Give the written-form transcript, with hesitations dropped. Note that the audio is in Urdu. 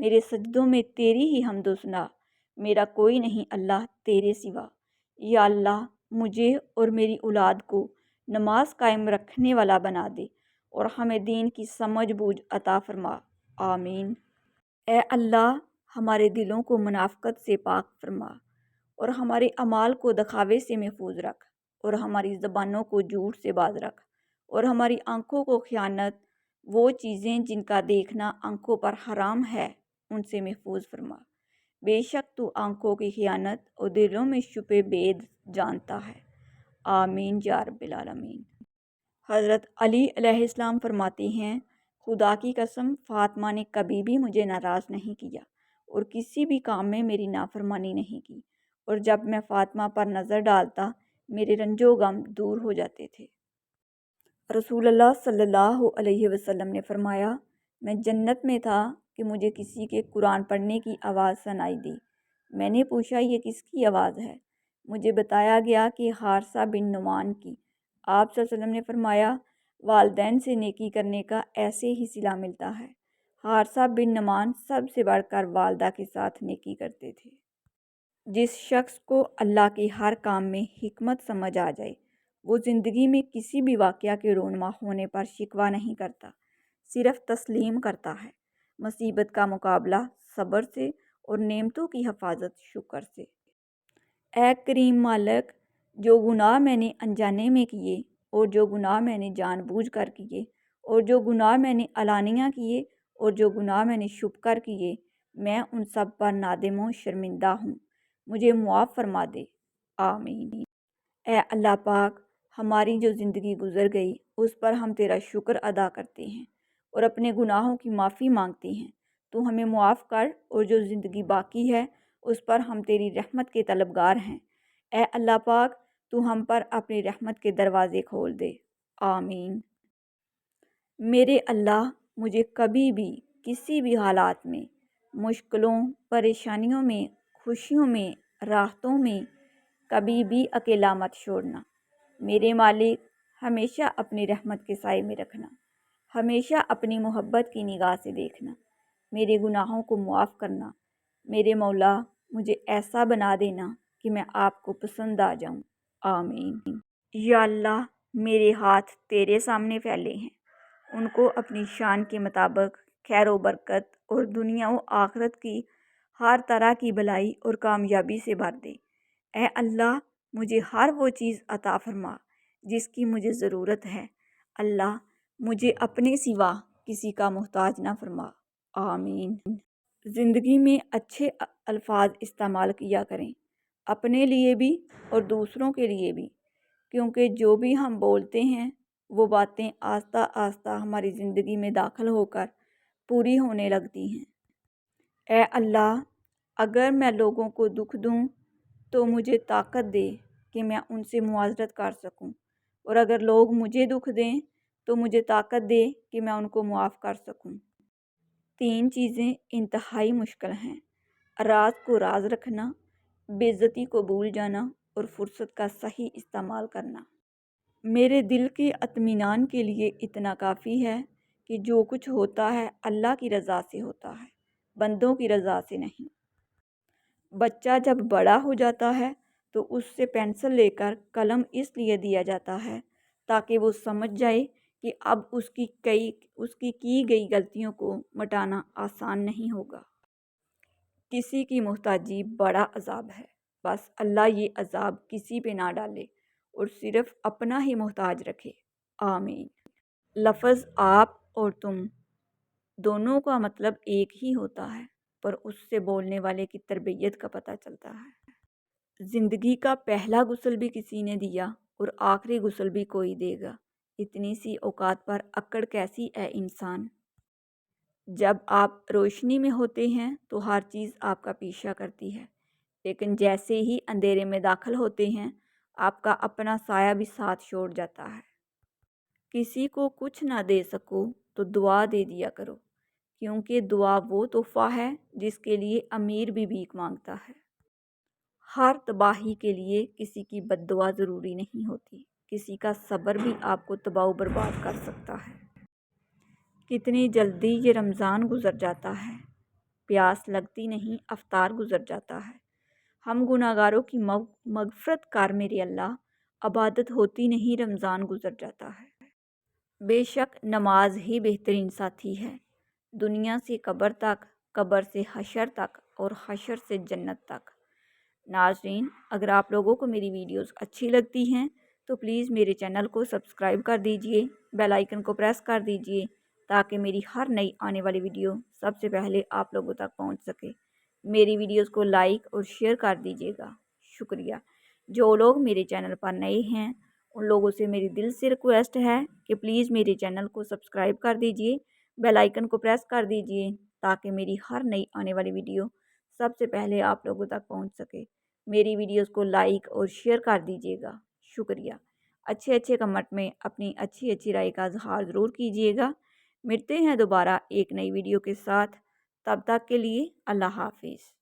میرے سجدوں میں تیری ہی حمد و ثنا، میرا کوئی نہیں اللہ تیرے سوا۔ یا اللہ مجھے اور میری اولاد کو نماز قائم رکھنے والا بنا دے اور ہمیں دین کی سمجھ بوجھ عطا فرما، آمین۔ اے اللہ ہمارے دلوں کو منافقت سے پاک فرما اور ہمارے اعمال کو دکھاوے سے محفوظ رکھ، اور ہماری زبانوں کو جھوٹ سے باز رکھ، اور ہماری آنکھوں کو خیانت، وہ چیزیں جن کا دیکھنا آنکھوں پر حرام ہے، ان سے محفوظ فرما۔ بے شک تو آنکھوں کی خیانت اور دلوں میں چھپے بید جانتا ہے، آمین یا رب العالمین۔ حضرت علی علیہ السلام فرماتے ہیں، خدا کی قسم فاطمہ نے کبھی بھی مجھے ناراض نہیں کیا اور کسی بھی کام میں میری نافرمانی نہیں کی، اور جب میں فاطمہ پر نظر ڈالتا میرے رنج و غم دور ہو جاتے تھے۔ رسول اللہ صلی اللہ علیہ وسلم نے فرمایا، میں جنت میں تھا کہ مجھے کسی کے قرآن پڑھنے کی آواز سنائی دی۔ میں نے پوچھا یہ کس کی آواز ہے؟ مجھے بتایا گیا کہ حارثہ بن نعمان کی۔ آپ صلی اللہ علیہ وسلم نے فرمایا، والدین سے نیکی کرنے کا ایسے ہی صلہ ملتا ہے۔ حارثہ بن نعمان سب سے بڑھ کر والدہ کے ساتھ نیکی کرتے تھے۔ جس شخص کو اللہ کے ہر کام میں حکمت سمجھ آ جائے، وہ زندگی میں کسی بھی واقعہ کے رونما ہونے پر شکوہ نہیں کرتا، صرف تسلیم کرتا ہے۔ مصیبت کا مقابلہ صبر سے اور نعمتوں کی حفاظت شکر سے۔ اے کریم مالک، جو گناہ میں نے انجانے میں کیے اور جو گناہ میں نے جان بوجھ کر کیے اور جو گناہ میں نے علانیہ کیے اور جو گناہ میں نے چھپ کر کیے، میں ان سب پر نادم و شرمندہ ہوں، مجھے معاف فرما دے، آمین۔ اے اللہ پاک، ہماری جو زندگی گزر گئی اس پر ہم تیرا شکر ادا کرتے ہیں اور اپنے گناہوں کی معافی مانگتے ہیں۔ تو ہمیں معاف کر، اور جو زندگی باقی ہے اس پر ہم تیری رحمت کے طلبگار ہیں۔ اے اللہ پاک، تو ہم پر اپنی رحمت کے دروازے کھول دے، آمین۔ میرے اللہ، مجھے کبھی بھی کسی بھی حالات میں، مشکلوں، پریشانیوں میں، خوشیوں میں، راحتوں میں کبھی بھی اکیلا مت چھوڑنا۔ میرے مالک، ہمیشہ اپنی رحمت کے سائے میں رکھنا، ہمیشہ اپنی محبت کی نگاہ سے دیکھنا، میرے گناہوں کو معاف کرنا۔ میرے مولا، مجھے ایسا بنا دینا کہ میں آپ کو پسند آ جاؤں، آمین۔ یا اللہ، میرے ہاتھ تیرے سامنے پھیلے ہیں، ان کو اپنی شان کے مطابق خیر و برکت اور دنیا و آخرت کی ہر طرح کی بھلائی اور کامیابی سے بھر دے۔ اے اللہ، مجھے ہر وہ چیز عطا فرما جس کی مجھے ضرورت ہے۔ اللہ، مجھے اپنے سوا کسی کا محتاج نہ فرما، آمین۔ زندگی میں اچھے الفاظ استعمال کیا کریں، اپنے لیے بھی اور دوسروں کے لیے بھی، کیونکہ جو بھی ہم بولتے ہیں وہ باتیں آہستہ آہستہ ہماری زندگی میں داخل ہو کر پوری ہونے لگتی ہیں۔ اے اللہ، اگر میں لوگوں کو دکھ دوں تو مجھے طاقت دے کہ میں ان سے معذرت کر سکوں، اور اگر لوگ مجھے دکھ دیں تو مجھے طاقت دے کہ میں ان کو معاف کر سکوں۔ 3 چیزیں انتہائی مشکل ہیں: راز کو راز رکھنا، بے عزتی کو بھول جانا، اور فرصت کا صحیح استعمال کرنا۔ میرے دل کے اطمینان کے لیے اتنا کافی ہے کہ جو کچھ ہوتا ہے اللہ کی رضا سے ہوتا ہے، بندوں کی رضا سے نہیں۔ بچہ جب بڑا ہو جاتا ہے تو اس سے پینسل لے کر قلم اس لیے دیا جاتا ہے تاکہ وہ سمجھ جائے کہ اب اس کی کی گئی غلطیوں کو مٹانا آسان نہیں ہوگا۔ کسی کی محتاجی بڑا عذاب ہے، بس اللہ یہ عذاب کسی پہ نہ ڈالے اور صرف اپنا ہی محتاج رکھے، آمین۔ لفظ آپ اور تم دونوں کا مطلب ایک ہی ہوتا ہے، پر اس سے بولنے والے کی تربیت کا پتہ چلتا ہے۔ زندگی کا پہلا غسل بھی کسی نے دیا اور آخری غسل بھی کوئی دے گا، اتنی سی اوقات پر اکڑ کیسی ہے انسان۔ جب آپ روشنی میں ہوتے ہیں تو ہر چیز آپ کا پیچھا کرتی ہے، لیکن جیسے ہی اندھیرے میں داخل ہوتے ہیں آپ کا اپنا سایہ بھی ساتھ چھوڑ جاتا ہے۔ کسی کو کچھ نہ دے سکو تو دعا دے دیا کرو، کیونکہ دعا وہ تحفہ ہے جس کے لیے امیر بھی بھیک مانگتا ہے۔ ہر تباہی کے لیے کسی کی بد دعا ضروری نہیں ہوتی، کسی کا صبر بھی آپ کو تباہ و برباد کر سکتا ہے۔ کتنی جلدی یہ رمضان گزر جاتا ہے، پیاس لگتی نہیں، افطار گزر جاتا ہے۔ ہم گناہگاروں کی مغفرت کار میرے اللہ، عبادت ہوتی نہیں، رمضان گزر جاتا ہے۔ بے شک نماز ہی بہترین ساتھی ہے، دنیا سے قبر تک، قبر سے حشر تک، اور حشر سے جنت تک۔ ناظرین، اگر آپ لوگوں کو میری ویڈیوز اچھی لگتی ہیں تو پلیز میرے چینل کو سبسکرائب کر دیجئے، بیل آئیکن کو پریس کر دیجئے تاکہ میری ہر نئی آنے والی ویڈیو سب سے پہلے آپ لوگوں تک پہنچ سکے۔ میری ویڈیوز کو لائک اور شیئر کر دیجئے گا، شکریہ۔ جو لوگ میرے چینل پر نئے ہیں ان لوگوں سے میری دل سے ریکویسٹ ہے کہ پلیز میرے چینل کو سبسکرائب کر دیجئے، بیل آئیکن کو پریس کر دیجئے تاکہ میری ہر نئی آنے والی ویڈیو سب سے پہلے آپ لوگوں تک پہنچ سکے۔ میری ویڈیوز کو لائک اور شیئر کر دیجئے گا، شکریہ۔ اچھے کمنٹ میں اپنی اچھی رائے کا اظہار ضرور کیجئے گا۔ ملتے ہیں دوبارہ ایک نئی ویڈیو کے ساتھ، تب تک کے لیے اللہ حافظ۔